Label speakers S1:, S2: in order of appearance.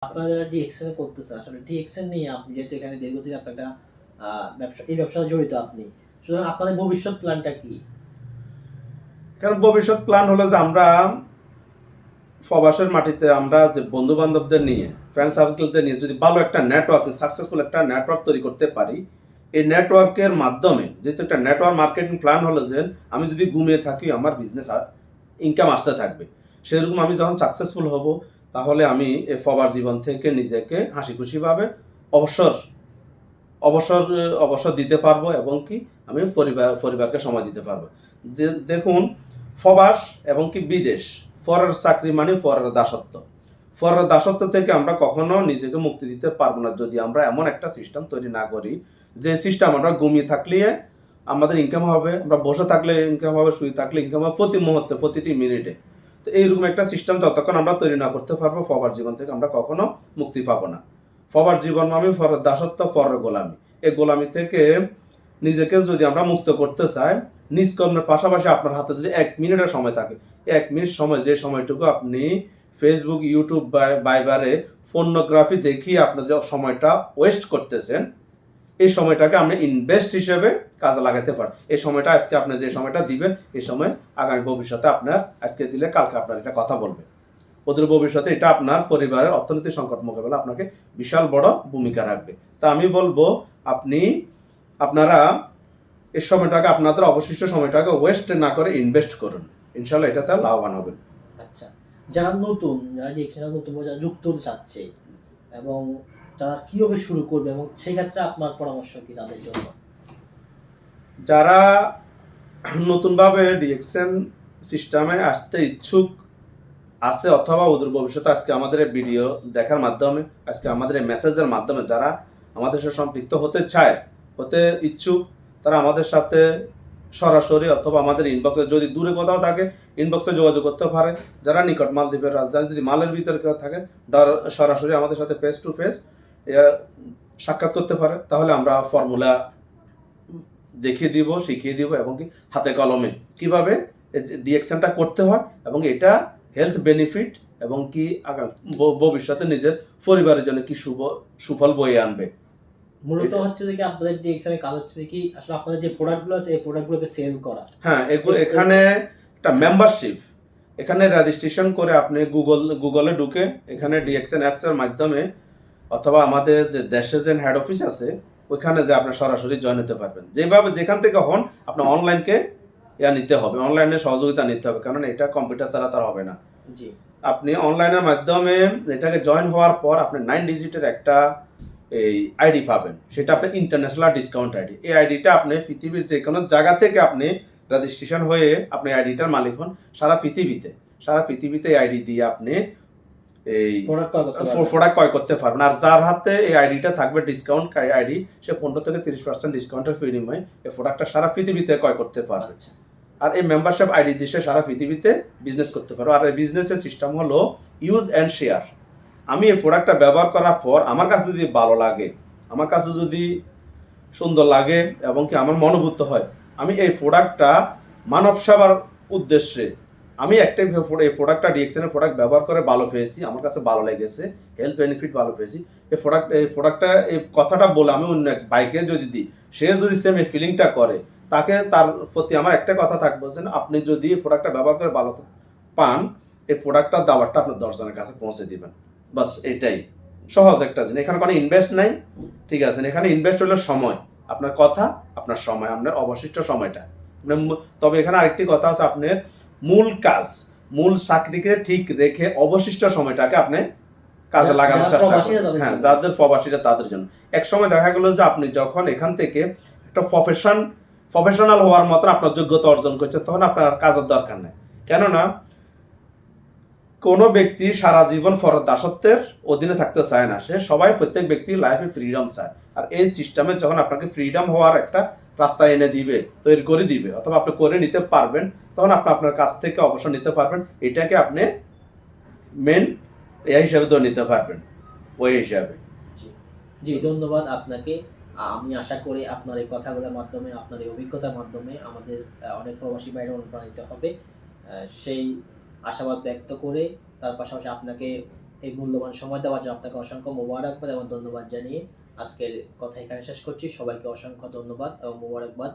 S1: আপনারা যারা ডিএক্সএন করতেছেন, আসলে ডিএক্সএন নিয়ে আপনি যেহেতু এখানে দীর্ঘদিন আপনার একটা ব্যবসার সাথে জড়িত আপনি। সুতরাং আপনাদের ভবিষ্যৎ প্ল্যানটা কি?
S2: কারণ ভবিষ্যৎ প্ল্যান হলো যে আমরা প্রবাসের মাটিতে আমরা যে বন্ধু বান্ধবদের নিয়ে ফ্রেন্ড সার্কেলদের নিয়ে যদি ভালো একটা নেটওয়ার্ক, সাকসেসফুল একটা নেটওয়ার্ক তৈরি করতে পারি, এই নেটওয়ার্কের মাধ্যমে যেহেতু একটা নেটওয়ার্ক মার্কেটিং প্ল্যান হলো যে আমি যদি ঘুমিয়ে থাকি আমার বিজনেস ইনকাম আসতে থাকবে। সেরকম আমি যখন সাকসেসফুল হব, তাহলে আমি এই প্রবাস জীবন থেকে নিজেকে হাসি খুশিভাবে অবসর অবসর অবসর দিতে পারবো, এবং কি আমি পরিবারকে সময় দিতে পারবো। যে দেখুন, প্রবাস এবং কি বিদেশ, পরের চাকরি মানে পরের দাসত্ব। পরের দাসত্ব থেকে আমরা কখনো নিজেকে মুক্তি দিতে পারবো না যদি আমরা এমন একটা সিস্টেম তৈরি না করি যে সিস্টেম আমরা ঘুমিয়ে থাকলে আমাদের ইনকাম হবে, আমরা বসে থাকলে ইনকাম হবে, শুয়ে থাকলে ইনকাম হবে প্রতি মুহূর্তে, প্রতিটি মিনিটে। তো এইরকম একটা সিস্টেম যতক্ষণ আমরা তৈরি না করতে পারবো, প্রবাস জীবন থেকে আমরা কখনো মুক্তি পাবো না। প্রবাস জীবন মানে পরের দাসত্ব, পরের গোলামি। এই গোলামি থেকে নিজেকে যদি আমরা মুক্ত করতে চাই, নিষ্কর্মের পাশাপাশি আপনার হাতে যদি 1 মিনিটের সময় থাকে, 1 মিনিট সময়, যে সময়টুকু আপনি ফেসবুক, ইউটিউব, বাইবারে পর্নোগ্রাফি দেখিয়ে আপনার যে সময়টা ওয়েস্ট করতেছেন, এই সময়টাকে আপনি ইনভেস্ট হিসেবে কাজে লাগাতে পারেন। এই সময়টা আজকে আপনি যে সময়টা দিবেন, এই সময় আগামী ভবিষ্যতে আপনার, আজকে দিলে কালকে আপনার এটা কথা বলবে। ওদের ভবিষ্যতে এটা আপনার পরিবারের অর্থনৈতিক সংকট মোকাবেলা আপনাকে বিশাল বড় ভূমিকা রাখবে। তা আমি বলবো, আপনারা এই সময়টাকে, আপনাদের অবশিষ্ট সময়টাকে ওয়েস্ট না করে ইনভেস্ট করুন। ইনশাল্লাহ এটাতে লাভবান হবেন।
S1: আচ্ছা, যারা ডিএক্সএন নতুন যারা যুক্ত হতে চাচ্ছে এবং যারা কিভাবে শুরু করবে, এবং সেই ক্ষেত্রে আপনার পরামর্শ কি তাদের জন্য?
S2: যারা নতুনভাবে ডিএক্সএন সিস্টেমে আসতে ইচ্ছুক আছে, অথবা ওদের ভবিষ্যতে আজকে আমাদের ভিডিও দেখার মাধ্যমে, আজকে আমাদের মেসেজের মাধ্যমে যারা আমাদের সাথে সম্পৃক্ত হতে চায়, হতে ইচ্ছুক, তারা আমাদের সাথে সরাসরি অথবা আমাদের ইনবক্সে, যদি দূরে কোথাও থাকে ইনবক্সে যোগাযোগ করতে পারে। যারা নিকট মালদ্বীপের রাজধানী, যদি মালের ভিতরে কেউ থাকে, সরাসরি আমাদের সাথে ফেস টু ফেস সাক্ষাৎ করতে পারে। তাহলে আমরা ফর্মুলা দেখিয়ে দিব, শিখিয়ে দিব, এবং কি হাতে কলমে কিভাবে ডিএক্সএনটা করতে হয়, এবং এটা হেলথ বেনিফিট এবং কি ভবিষ্যতে নিজের পরিবারের জন্য কি সুফল বয়ে আনবে।
S1: মূলত হচ্ছে যে কি আপনাদের ডিএক্সএন এর কাজ হচ্ছে কি আসলে আপনাদের যে প্রোডাক্টগুলো আছে এই প্রোডাক্টগুলোকে সেল করা।
S2: হ্যাঁ, এখানে একটা মেম্বারশিপ, এখানে রেজিস্ট্রেশন করে আপনি গুগলে ঢুকে এখানে ডিএক্সএন অ্যাপসের মাধ্যমে, অথবা আমাদের যে দেশে যে হেড অফিস আছে ওইখানে যে আপনি সরাসরি জয়েন হতে পারবেন। যেভাবে যেখান থেকে হন, আপনার অনলাইনকে নিতে হবে, অনলাইনে সহযোগিতা নিতে হবে, কারণ এটা কম্পিউটার ছাড়া তার হবে না।
S1: জি,
S2: আপনি অনলাইনের মাধ্যমে এটাকে জয়েন হওয়ার পর আপনি 9 ডিজিটের একটা এই আইডি পাবেন, সেটা আপনার ইন্টারন্যাশনাল ডিসকাউন্ট আইডি। এই আইডিটা আপনি পৃথিবীর যে কোনো জায়গা থেকে আপনি রেজিস্ট্রেশন হয়ে আপনি আইডিটার মালিক হন। সারা পৃথিবীতে এই আইডি দিয়ে আপনি এই প্রোডাক্ট ক্রয় করতে পারবেন। আর যার হাতে এই আইডিটা থাকবে, ডিসকাউন্ট আইডি, সে 15 থেকে 30% ডিসকাউন্টের বিনিময়ে এই প্রোডাক্টটা সারা পৃথিবীতে ক্রয় করতে পারবে। আর এই মেম্বারশিপ আইডি দিয়ে সারা পৃথিবীতে বিজনেস করতে পারো। আর এই বিজনেসের সিস্টেম হলো ইউজ অ্যান্ড শেয়ার। আমি এই প্রোডাক্টটা ব্যবহার করার পর আমার কাছে যদি ভালো লাগে, আমার কাছে যদি সুন্দর লাগে, এবং কি আমার মনোভূত হয়, আমি এই প্রোডাক্টটা মানব সেবার উদ্দেশ্যে, আমি একটাই এই প্রোডাক্টটা ডিএক্সএনের প্রোডাক্ট ব্যবহার করে ভালো পেয়েছি, আমার কাছে ভালো লেগেছে, হেলথ বেনিফিট ভালো পেয়েছি। এই প্রোডাক্টটা এই কথাটা বলে আমি অন্য এক বাইকে যদি দিই, সে যদি সেম এই ফিলিংটা করে, তার প্রতি আমার একটা কথা থাকবে যে আপনি যদি এই প্রোডাক্টটা ব্যবহার করে ভালো পান, এই প্রোডাক্টটার দাওয়ারটা আপনার 10 জনের কাছে পৌঁছে দিবেন। বাস এটাই সহজ একটা জিনিস। এখানে কোনো ইনভেস্ট নাই, ঠিক আছে? এখানে ইনভেস্ট হলো সময়, আপনার কথা, আপনার সময়, আপনার অবশিষ্ট সময়টা। তবে এখানে আরেকটি কথা আছে, আপনার মূল কাজ, মূল চাকরিকে ঠিক রেখে অবশিষ্ট সময়টাকে আপনি কাজে লাগানোর চেষ্টা করুন। হ্যাঁ, যাদের প্রবাসীরা তাদের জন্য। এক সময় দেখা গেল যে আপনি যখন এখান থেকে একটা প্রফেশনাল হওয়ার মতন আপনার যোগ্যতা অর্জন করছে, তখন আপনার কাজের দরকার নেই। কেননা কোনো ব্যক্তি সারা জীবন ফরজ দাসত্বের অধীনে থাকতে চায় না। প্রত্যেক ব্যক্তি লাইফে ফ্রিডম চায়। আর এই সিস্টেমে যখন আপনাকে ফ্রিডম হওয়ার একটা রাস্তা এনে দিবে, তৈরি করে দিবে, অথবা আপনি করে নিতে পারবেন, তখন আপনি আপনার কাছ থেকে অবসর নিতে পারবেন। এটাকে আপনি মেন হিসাবে ধরে নিতে পারবেন, ওই হিসাবে।
S1: জি, ধন্যবাদ আপনাকে। আমি আশা করি আপনার এই কথাগুলোর মাধ্যমে, আপনার এই অভিজ্ঞতার মাধ্যমে আমাদের অনেক প্রবাসী ভাইরা অনুপ্রাণিত হবে। সেই আশাবাদ ব্যক্ত করে, তার পাশাপাশি আপনাকে এই মূল্যবান সময় দেওয়ার জন্য আপনাকে অসংখ্য মোবারকবাদ এবং ধন্যবাদ জানিয়ে আজকের কথা এখানে শেষ করছি। সবাইকে অসংখ্য ধন্যবাদ এবং মোবারকবাদ।